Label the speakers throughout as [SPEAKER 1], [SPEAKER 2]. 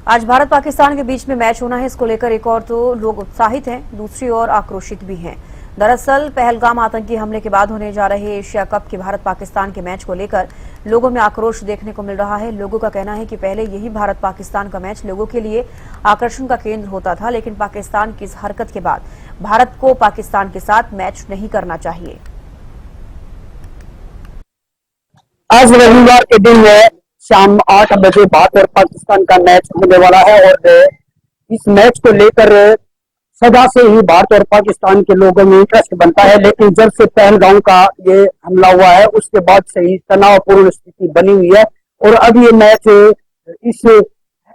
[SPEAKER 1] आज भारत पाकिस्तान के बीच में मैच होना है। इसको लेकर एक और तो लोग उत्साहित हैं, दूसरी ओर आक्रोशित भी हैं। दरअसल पहलगाम आतंकी हमले के बाद होने जा रहे एशिया कप के भारत पाकिस्तान के मैच को लेकर लोगों में आक्रोश देखने को मिल रहा है। लोगों का कहना है कि पहले यही भारत पाकिस्तान का मैच लोगों के लिए आकर्षण का केंद्र होता था, लेकिन पाकिस्तान की इस हरकत के बाद भारत को पाकिस्तान के साथ मैच नहीं करना चाहिए।
[SPEAKER 2] आज रविवार के दिन शाम 8 बजे भारत और पाकिस्तान का मैच होने वाला है और इस मैच को लेकर सदा से ही भारत और पाकिस्तान के लोगों में इंटरेस्ट बनता है, लेकिन जब से पहलगाम का ये हमला हुआ है उसके बाद से ही तनावपूर्ण स्थिति बनी हुई है। और अब ये मैच इस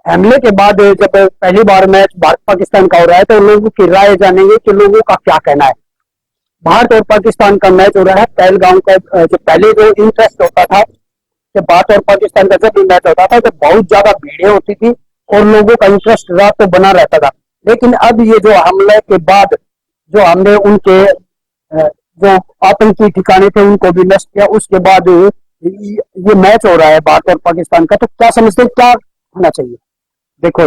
[SPEAKER 2] हमले के बाद जब पहली बार मैच भारत पाकिस्तान का हो रहा है तो लोगों की राय जानेंगे कि लोगों का क्या कहना है। भारत और पाकिस्तान का मैच हो रहा है। पहलगाम का जो पहले जो इंटरेस्ट होता था कि भारत और पाकिस्तान का जब भी मैच होता था तो बहुत ज्यादा भीड़ें होती थी और लोगों का इंटरेस्ट रात तो बना रहता था, लेकिन अब ये जो हमले के बाद जो हमने उनके जो आतंकी ठिकाने थे उनको भी नष्ट किया, उसके बाद ये मैच हो रहा है भारत और पाकिस्तान का, तो क्या समझते हैं क्या होना चाहिए?
[SPEAKER 3] देखो,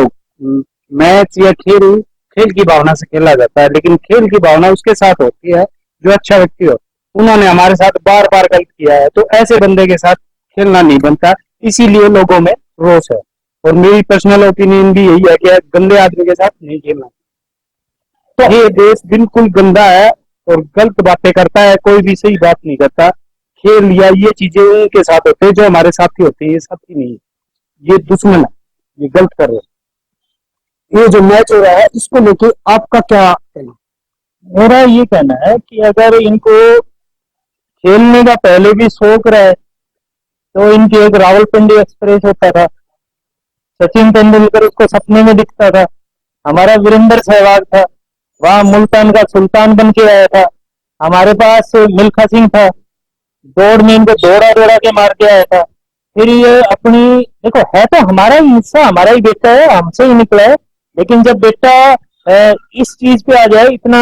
[SPEAKER 3] मैच या खेल खेल की भावना से खेला जाता है, लेकिन खेल की भावना उसके साथ होती है जो अच्छा व्यक्ति हो। उन्होंने हमारे साथ बार बार गलत किया है, तो ऐसे बंदे के साथ खेलना नहीं बनता, इसीलिए लोगों में रोष है। और मेरी पर्सनल ओपिनियन भी यही है कि गंदे आदमी के साथ नहीं खेलना। तो ये देश बिल्कुल गंदा है और गलत बातें करता है, कोई भी सही बात नहीं करता। खेल या ये चीजें उनके साथ होते हैं जो हमारे साथी होते हैं, ये साथी नहीं है, ये दुश्मन है, ये गलत कर रहे हैं।
[SPEAKER 2] ये जो मैच हो रहा है इसको लेके आपका क्या कहना?
[SPEAKER 3] मेरा ये कहना है कि अगर इनको खेलने का पहले भी शौक रहे तो इनकी एक रावलपिंडी एक्सप्रेस होता था, सचिन तेंदुलकर उसको सपने में दिखता था, हमारा वीरेंद्र सहवाग था, वहां मुल्तान का सुल्तान बन के आया था, हमारे पास मिल्खा सिंह था, दौड़ में इनको दौड़ा दौड़ा के मार के आया था। फिर ये अपनी देखो, है तो हमारा ही हिस्सा, हमारा ही बेटा है, हमसे ही निकला है, लेकिन जब बेटा इस चीज पे आ जाए, इतना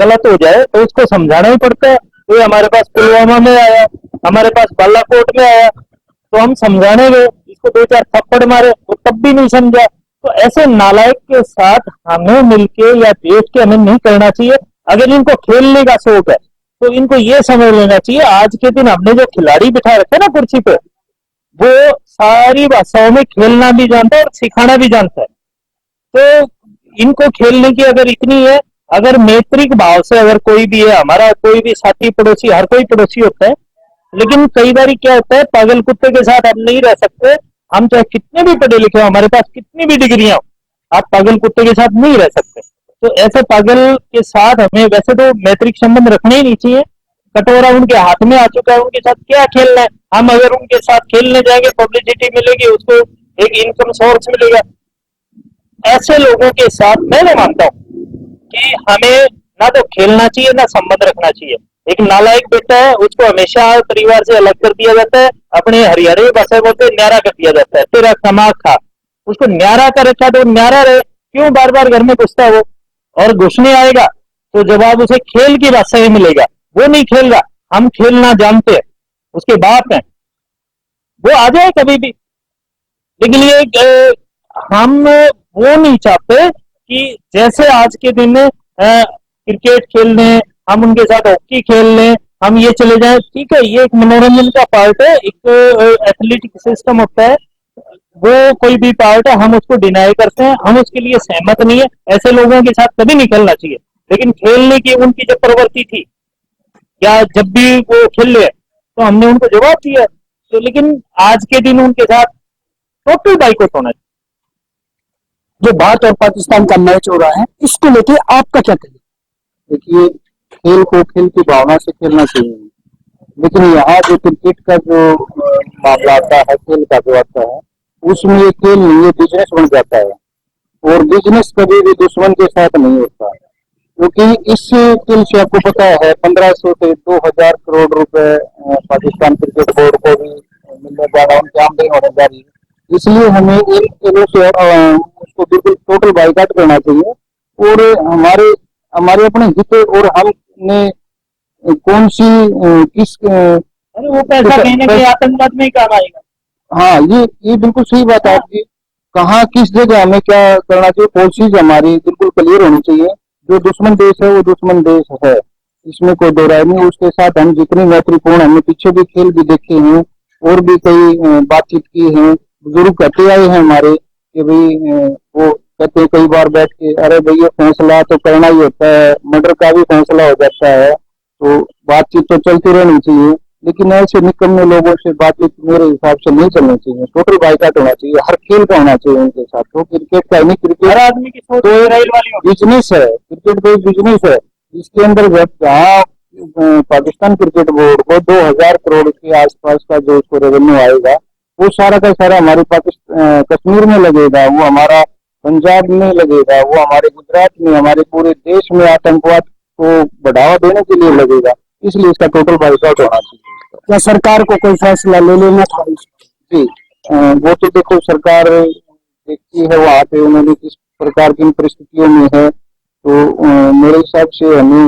[SPEAKER 3] गलत हो जाए, तो उसको समझाना ही पड़ता है। तो हमारे पास पुलवामा में आया, हमारे पास बालाकोट में आया, तो हम समझाने गए, इसको 2-4 थप्पड़ मारे, वो तब भी नहीं समझा। तो ऐसे नालायक के साथ हमें मिलके या देश के हमें नहीं करना चाहिए। अगर इनको खेलने का शौक है तो इनको ये समझ लेना चाहिए, आज के दिन हमने जो खिलाड़ी बिठा रखे ना कुर्सी पे, वो सारी भाषाओं में खेलना भी जानता है और सिखाना भी जानता है। तो इनको खेलने की अगर इतनी है, अगर मैत्रिक भाव से अगर कोई भी है, हमारा कोई भी साथी पड़ोसी, हर कोई पड़ोसी होता है, लेकिन कई बार क्या होता है, पागल कुत्ते के साथ हम नहीं रह सकते। हम चाहे कितने भी पढ़े लिखे हो, हमारे पास कितनी भी डिग्रियां हो, आप पागल कुत्ते के साथ नहीं रह सकते। तो ऐसे पागल के साथ हमें वैसे तो मैत्रिक संबंध रखने ही नहीं चाहिए। कटोरा उनके हाथ में आ चुका है, उनके साथ क्या खेलना है? हम अगर उनके साथ खेलने जाएंगे, पब्लिसिटी मिलेगी, उसको एक इनकम सोर्स मिलेगा। ऐसे लोगों के साथ मैं नहीं मानता हूँ कि हमें ना तो खेलना चाहिए ना संबंध रखना चाहिए। एक नालायक बेटा है, उसको हमेशा परिवार से अलग कर दिया जाता है, अपने हरियाणवी भाषा बोलते न्यारा कर दिया जाता है। तेरा दिमाग खा, उसको न्यारा कर रखा तो न्यारा रहे, क्यों बार बार घर में घुसता वो? और घुसने आएगा तो जवाब उसे खेल की भाषा ही मिलेगा। वो नहीं खेल रहा, हम खेलना जानते हैं, उसके बाप हैं, वो आ जाए कभी भी। लेकिन ये हम वो नहीं चाहते कि जैसे आज के दिन क्रिकेट खेलने, हम उनके साथ हॉकी खेलने, हम ये चले जाएं। ठीक है, ये एक मनोरंजन का पार्ट है, एक एथलेटिक सिस्टम होता है, वो कोई भी पार्ट है, हम उसको डिनाई करते हैं, हम उसके लिए सहमत नहीं है। ऐसे लोगों के साथ कभी नहीं खेलना चाहिए। लेकिन खेलने की उनकी जो प्रवृत्ति थी, या जब भी वो खेल रहे तो हमने उनको जवाब दिया, तो लेकिन आज के दिन उनके साथ टोटल बाइकआउट होना चाहिए।
[SPEAKER 2] जो भारत और पाकिस्तान का मैच हो रहा है इसको लेके आपका क्या कहना?
[SPEAKER 3] देखिए, खेल को खेल की भावना से खेलना चाहिए, लेकिन यहाँ जो क्रिकेट का जो मामला आता है, खेल का जो आता है, उसमें ये खेल नहीं, ये बिजनेस बन जाता है। और बिजनेस कभी भी दुश्मन के साथ नहीं होता, क्योंकि इस खेल से आपको पता है 1500 से 2000 करोड़ रुपए पाकिस्तान क्रिकेट बोर्ड को भी मिलने जा रहा है, उनकी आमदनी होने जा रही है। इसलिए हमें इन खेलों से उसको बिल्कुल टोटल बाइकाट करना चाहिए। और हमारे हमारे अपने हित, और हमने कौन सी किस
[SPEAKER 2] अरे वो पैसा कहीं ना कहीं आतंकवाद में ही काम आएगा।
[SPEAKER 3] हाँ, ये बिल्कुल सही बात है आपकी। कहाँ किस जगह हमें क्या करना चाहिए, पॉलिसीज हमारी बिल्कुल क्लियर होनी चाहिए। जो दुश्मन देश है वो दुश्मन देश है, इसमें कोई दो राय नहीं। उसके साथ हम जितनी मैत्रीपूर्ण, हमने पीछे भी खेल भी देखे हैं और भी कई बातचीत की है। बुजुर्ग कहते आए हैं हमारे कि भाई वो कहते हैं कई बार बैठ के, अरे भाई ये फैसला तो करना ही होता है, मर्डर का भी फैसला हो जाता है, तो बातचीत तो चलती रहनी चाहिए। लेकिन ऐसे निकम्मे लोगों से बातचीत मेरे हिसाब से नहीं चलनी चाहिए। टोटल बाइकआउट होना चाहिए, हर खेल का होना चाहिए उनके साथ। तो क्रिकेट का नहीं, क्रिकेट हर आदमी की सोच बिजनेस है, क्रिकेट कोई बिजनेस है जिसके अंदर जहाँ पाकिस्तान क्रिकेट बोर्ड को 2000 करोड़ के आसपास का जो उसको रेवेन्यू आएगा, वो सारा का सारा हमारे पाकिस्तान कश्मीर में लगेगा, वो हमारा पंजाब में लगेगा, वो हमारे गुजरात में, हमारे पूरे देश में आतंकवाद को बढ़ावा देने के लिए लगेगा। इसलिए इसका टोटल बाइकआउट होना चाहिए।
[SPEAKER 2] क्या सरकार को कोई फैसला ले लेना था?
[SPEAKER 3] जी, वो तो देखो सरकार देखती है वहाँ पे उन्होंने किस प्रकार की परिस्थितियों में है। तो मेरे हिसाब से हमें,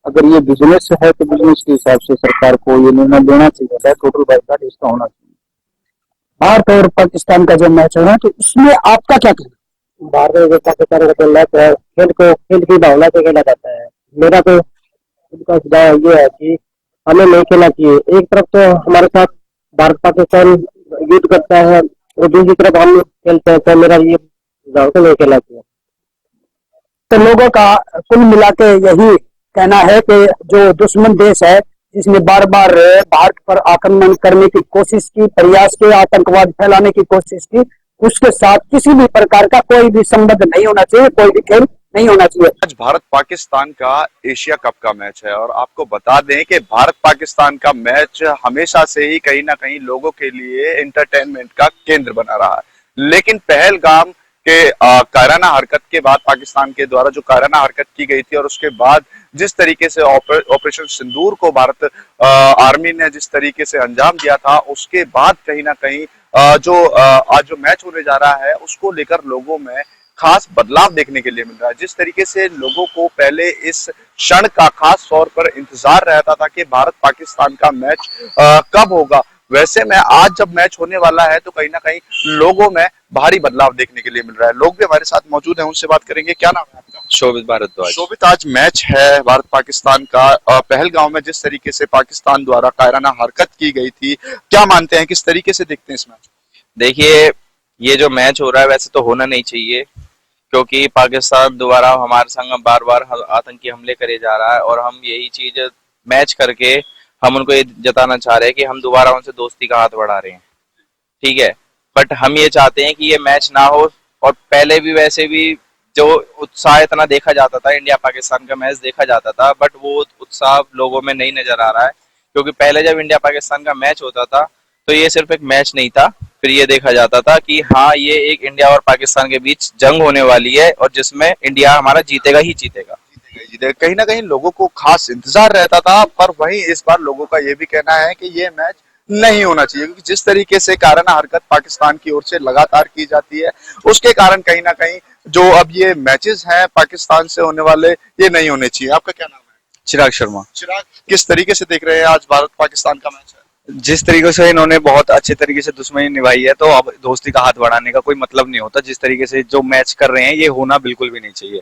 [SPEAKER 3] अगर ये बिजनेस है तो बिजनेस के हिसाब से सरकार को ये निर्णय लेना चाहिए, टोटल बाइकआउट इसका होना चाहिए।
[SPEAKER 2] भारत और पाकिस्तान का जो मैच हो रहा है, तो इसमें आपका क्या कहना?
[SPEAKER 3] भारत और पाकिस्तान का खेल है, खेल को खेल की भावना से खेला जाता है। मेरा तो उनका सुझाव ये है कि हमें नहीं खेलना चाहिए। एक तरफ तो हमारे साथ भारत पाकिस्तान युद्ध करता है और दूसरी तरफ हम खेलते हैं, तो मेरा ये सुझाव तो नहीं खेलना चाहिए।
[SPEAKER 2] तो लोगों का कुल मिला के यही कहना है कि जो दुश्मन देश है जिसने बार बार भारत पर आक्रमण करने की कोशिश की, प्रयास किए, आतंकवाद फैलाने की कोशिश की, उसके साथ किसी भी प्रकार का कोई भी संबंध नहीं होना चाहिए, कोई भी खेल नहीं होना चाहिए।
[SPEAKER 4] आज भारत पाकिस्तान का एशिया कप का मैच है और आपको बता दें कि भारत पाकिस्तान का मैच हमेशा से ही कहीं ना कहीं लोगों के लिए एंटरटेनमेंट का केंद्र बना रहा है। लेकिन पहलगाम के कायराना हरकत के बाद, पाकिस्तान के द्वारा जो कायराना हरकत की गई थी और उसके बाद जिस तरीके से ऑपरेशन सिंदूर को भारत आर्मी ने जिस तरीके से अंजाम दिया था, उसके बाद कहीं ना कहीं आज जो मैच होने जा रहा है उसको लेकर लोगों में खास बदलाव देखने के लिए मिल रहा है। जिस तरीके से लोगों को पहले इस क्षण का खास तौर पर इंतजार रहता था कि भारत पाकिस्तान का मैच कब होगा, वैसे में आज जब मैच होने वाला है तो कहीं ना कहीं लोगों में भारी बदलाव देखने के लिए मिल रहा है। लोग भी हमारे साथ मौजूद हैं, उनसे बात करेंगे। क्या नाम है आपका?
[SPEAKER 5] शोभित भारद्वाज।
[SPEAKER 4] शोभित, आज मैच है भारत पाकिस्तान का, पहलगाम में जिस तरीके से पाकिस्तान द्वारा कायराना हरकत की गई थी, क्या मानते हैं, किस तरीके से देखते हैं इस मैच?
[SPEAKER 5] देखिए, ये जो मैच हो रहा है वैसे तो होना नहीं चाहिए, क्योंकि पाकिस्तान द्वारा हमारे संग बार बार आतंकी हमले करे जा रहा है और हम यही चीज मैच करके हम उनको ये जताना चाह रहे हैं कि हम दोबारा उनसे दोस्ती का हाथ बढ़ा रहे हैं। ठीक है, बट हम ये चाहते हैं कि ये मैच ना हो। और पहले भी वैसे भी जो उत्साह इतना देखा जाता था, इंडिया पाकिस्तान का मैच देखा जाता था, बट वो उत्साह लोगों में नहीं नजर आ रहा है। क्योंकि पहले जब इंडिया पाकिस्तान का मैच होता था तो ये सिर्फ एक मैच नहीं था, फिर ये देखा जाता था कि हाँ, ये एक इंडिया और पाकिस्तान के बीच जंग होने वाली है और जिसमें इंडिया हमारा जीतेगा ही जीतेगा।
[SPEAKER 4] कहीं ना कहीं लोगों को खास इंतजार रहता था, पर वहीं इस बार लोगों का ये भी कहना है कि ये मैच नहीं होना चाहिए, क्योंकि जिस तरीके से कायराना हरकत पाकिस्तान की ओर से लगातार की जाती है, उसके कारण कहीं ना कहीं जो अब ये मैचेस हैं पाकिस्तान से होने वाले, ये नहीं होने चाहिए। आपका क्या नाम है?
[SPEAKER 5] चिराग शर्मा।
[SPEAKER 4] चिराग, किस तरीके से देख रहे हैं आज भारत पाकिस्तान का मैच है?
[SPEAKER 5] जिस तरीके से इन्होंने बहुत अच्छे तरीके से दुश्मनी निभाई है, तो अब दोस्ती का हाथ बढ़ाने का कोई मतलब नहीं होता। जिस तरीके से जो मैच कर रहे हैं ये होना बिल्कुल भी नहीं चाहिए,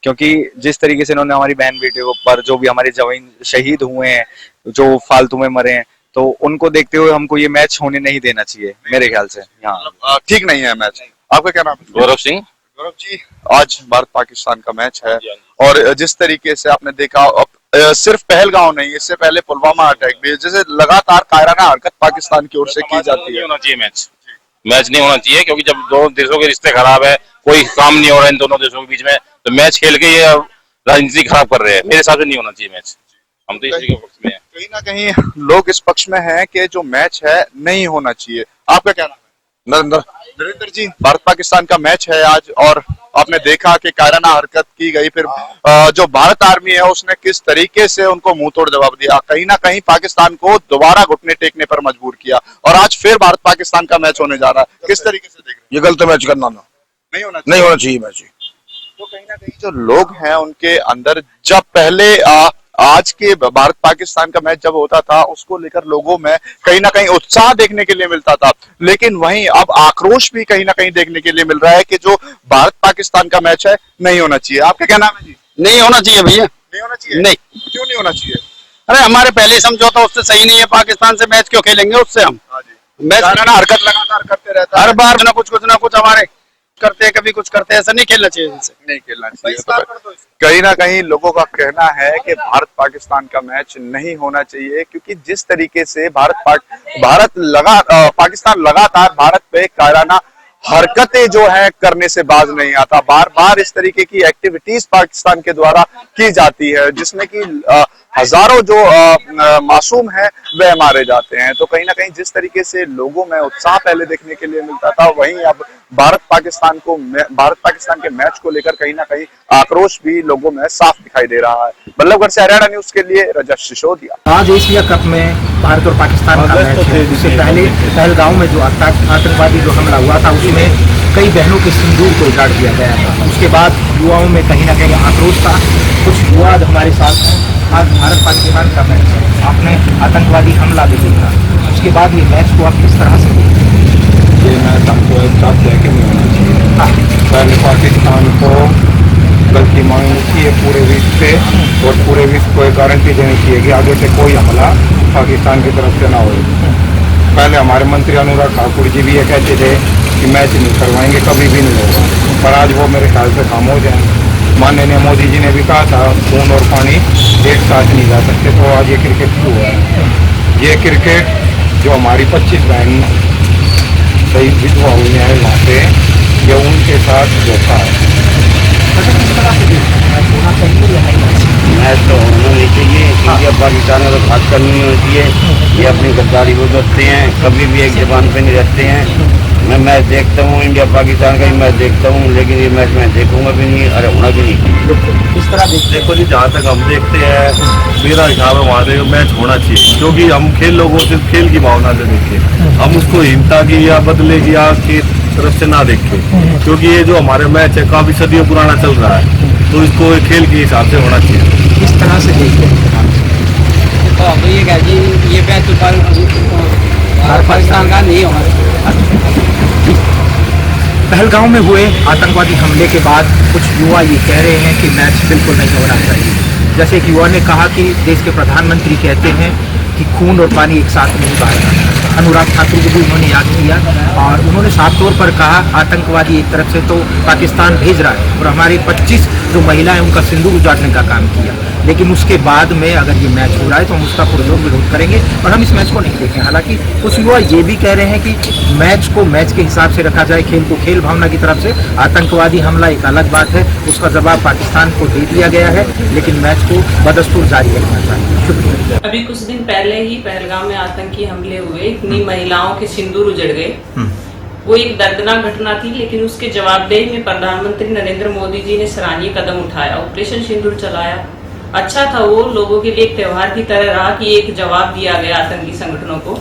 [SPEAKER 5] क्योंकि जिस तरीके से इन्होंने हमारी बहन बेटियों पर, जो भी हमारे जवान शहीद हुए हैं, जो फालतू में मरे हैं, तो उनको देखते हुए हमको ये मैच होने नहीं देना चाहिए मेरे ख्याल से। यहाँ
[SPEAKER 4] ठीक नहीं है मैच। आपका क्या नाम है?
[SPEAKER 5] गौरव सिंह।
[SPEAKER 4] गौरव जी, आज भारत पाकिस्तान का मैच है और जिस तरीके से आपने देखा, सिर्फ पहलगांव नहीं, इससे पहले पुलवामा अटैक भी, जैसे लगातार कायराना हरकत पाकिस्तान की ओर से की जाती है।
[SPEAKER 6] होना चाहिए मैच नहीं होना चाहिए, क्योंकि जब दो देशों के रिश्ते खराब है, कोई काम नहीं हो रहा है इन दोनों देशों के बीच में, तो मैच खेल के ये राजनीति खराब कर रहे हैं। मेरे हिसाब से नहीं होना चाहिए मैच। हम तो इसी के पक्ष में हैं।
[SPEAKER 4] कहीं ना कहीं लोग इस पक्ष में हैं कि जो मैच है नहीं होना चाहिए। आपका क्या नाम है? नरेंद्र जी, भारत पाकिस्तान का मैच है आज और आपने देखा कि कायराना हरकत की गई, फिर जो भारत आर्मी है उसने किस तरीके से उनको मुंह तोड़ जवाब दिया, कहीं ना कहीं पाकिस्तान को दोबारा घुटने टेकने पर मजबूर किया और आज फिर भारत पाकिस्तान का मैच होने जा रहा है। किस तरीके से देख रहे हैं?
[SPEAKER 7] ये गलत मैच करना ना,
[SPEAKER 4] नहीं होना
[SPEAKER 7] चाहिए मैच।
[SPEAKER 4] तो कहीं ना कहीं जो लोग हैं उनके अंदर, जब पहले आज के भारत पाकिस्तान का मैच जब होता था उसको लेकर लोगों में कहीं ना कहीं उत्साह देखने के लिए मिलता था, लेकिन वहीं अब आक्रोश भी कहीं ना कहीं देखने के लिए मिल रहा है कि जो भारत पाकिस्तान का मैच है नहीं होना चाहिए। आपका क्या नाम है जी?
[SPEAKER 2] नहीं होना चाहिए भैया,
[SPEAKER 4] नहीं होना चाहिए?
[SPEAKER 2] नहीं।
[SPEAKER 4] क्यों नहीं होना चाहिए?
[SPEAKER 2] अरे हमारे पहले समझौता उससे सही नहीं है, पाकिस्तान से मैच क्यों खेलेंगे उससे हम?
[SPEAKER 4] हाँ जी,
[SPEAKER 2] मैच
[SPEAKER 4] ना हरकत लगातार करते रहता है,
[SPEAKER 2] हर बार ना कुछ हमारे करते हैं, कभी कुछ करते हैं, ऐसा नहीं खेलना चाहिए इनसे।
[SPEAKER 4] नहीं खेलना चाहिए। तो कहीं ना कहीं लोगों का कहना है कि भारत पाकिस्तान का मैच नहीं होना चाहिए, क्योंकि जिस तरीके से पाकिस्तान लगातार भारत पे कायराना हरकतें जो है करने से बाज नहीं आता। बार बार इस तरीके की एक्टिविटीज पाकिस्तान के द्वारा की जाती है जिसमें कि हजारों जो मासूम है वह मारे जाते हैं। तो कहीं ना कहीं जिस तरीके से लोगों में उत्साह पहले देखने के लिए मिलता था, वहीं अब भारत पाकिस्तान के मैच को लेकर कहीं ना कहीं आक्रोश भी लोगों में साफ दिखाई दे रहा है। बल्लभगढ़ से हरियाणा न्यूज के लिए रजत सिसोदिया।
[SPEAKER 7] आज एशिया कप में भारत और पाकिस्तान का मैच है। इससे पहले पहलगांव में जो आतंकवादी जो हमला हुआ था उसमें कई बहनों के सिंदूर को उजाड़ दिया गया था। उसके बाद युवाओं में कहीं ना कहीं आक्रोश था। कुछ युवा हमारे साथ हैं। आज भारत पाकिस्तान का मैच है, आपने आतंकवादी हमला भी देखा, उसके बाद ये मैच को आप किस तरह से देखते हैं?
[SPEAKER 3] ये मैच हमको एक साथ लेके नहीं होना चाहिए। पहले पाकिस्तान को गलती मांगनी चाहिए पूरे विश्व से, और पूरे विश्व को एक गारंटी देनी चाहिए कि आगे से कोई हमला पाकिस्तान की तरफ से ना हो। पहले हमारे मंत्री अनुराग ठाकुर जी भी ये कहते थे कि मैच नहीं करवाएंगे, कभी भी नहीं होगा, पर आज वो मेरे ख्याल से खामोश हैं। माननीय मोदी जी ने भी कहा था खून और पानी एक साथ नहीं जा सकते, तो आज ये क्रिकेट क्यों हुआ है? ये क्रिकेट जो हमारी 25 बहन शहीद विधवा हुई है वहाँ पे, ये उनके साथ धोखा है।
[SPEAKER 2] मैच तो होना नहीं चाहिए, इंडिया पाकिस्तान में तो खास कर नहीं होनी चाहिए। ये अपनी गद्दारी को करते हैं, कभी भी एक जबान पे नहीं रहते हैं। मैं मैच देखता हूँ, इंडिया पाकिस्तान का ही मैच देखता हूँ, लेकिन ये मैच मैं देखूंगा भी नहीं, अरे होना भी नहीं।
[SPEAKER 7] किस तरह
[SPEAKER 8] देखो जी, जहाँ तक हम देखते हैं मेरा हिसाब है वहाँ पे मैच होना चाहिए, क्योंकि हम खेल लोगों से खेल की भावना से देखें, हम उसको हिंसा की या बदले की या की तरफ से ना देखें, क्योंकि ये जो हमारे मैच है काफी सदियों पुराना चल रहा है, तो इसको खेल के हिसाब से होना चाहिए।
[SPEAKER 7] किस तरह से देखते हैं?
[SPEAKER 9] तो ये क्या जी, ये मैच तो पाकिस्तान का नहीं होगा।
[SPEAKER 7] पहलगांव में हुए आतंकवादी हमले के बाद कुछ युवा ये कह रहे हैं कि मैच बिल्कुल नहीं होना चाहिए। जैसे एक युवा ने कहा कि देश के प्रधानमंत्री कहते हैं कि खून और पानी एक साथ नहीं बहेगा। अनुराग ठाकुर को भी उन्होंने याद किया और उन्होंने साफ तौर पर कहा आतंकवादी एक तरफ से तो पाकिस्तान भेज रहा है और हमारी 25 जो महिलाएं उनका सिंदूर उजाड़ने का काम किया, लेकिन उसके बाद में अगर ये मैच हो रहा है तो हम उसका पुरजोर विरोध करेंगे और हम इस मैच को नहीं देखें। हालांकि कुछ युवा ये भी कह रहे हैं कि मैच को मैच के हिसाब से रखा जाए, खेल को खेल भावना की तरफ से। आतंकवादी हमला एक अलग बात है, उसका जवाब पाकिस्तान को दे दिया गया है, लेकिन मैच को बदस्तूर जारी रखना चाहिए। शुक्रिया।
[SPEAKER 10] अभी कुछ दिन पहले ही पहलगाम में आतंकी हमले हुए, इतनी महिलाओं के सिंदूर उजड़ गए। वो एक दर्दनाक घटना थी, लेकिन उसके जवाबदेही में प्रधानमंत्री नरेंद्र मोदी जी ने सराहनीय कदम उठाया, ऑपरेशन सिंदूर चलाया। अच्छा था, वो लोगों के लिए एक त्योहार की तरह रहा कि एक जवाब दिया गया आतंकी संगठनों को।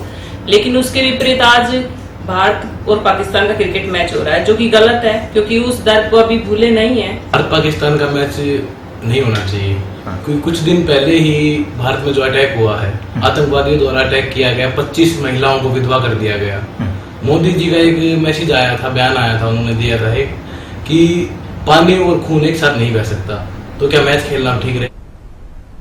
[SPEAKER 10] लेकिन उसके विपरीत आज भारत और पाकिस्तान का क्रिकेट मैच हो रहा है, जो कि गलत है, क्योंकि उस दर्द को अभी भूले नहीं है।
[SPEAKER 11] भारत पाकिस्तान का मैच नहीं होना चाहिए, क्योंकि कुछ दिन पहले ही भारत में जो अटैक हुआ है, आतंकवादियों द्वारा अटैक किया गया, 25 महिलाओं को विधवा कर दिया गया। मोदी जी का एक मैसेज आया था, बयान आया था, उन्होंने दिया था एक कि पानी और खून एक साथ नहीं बह सकता। तो क्या मैच खेलना ठीक रहे?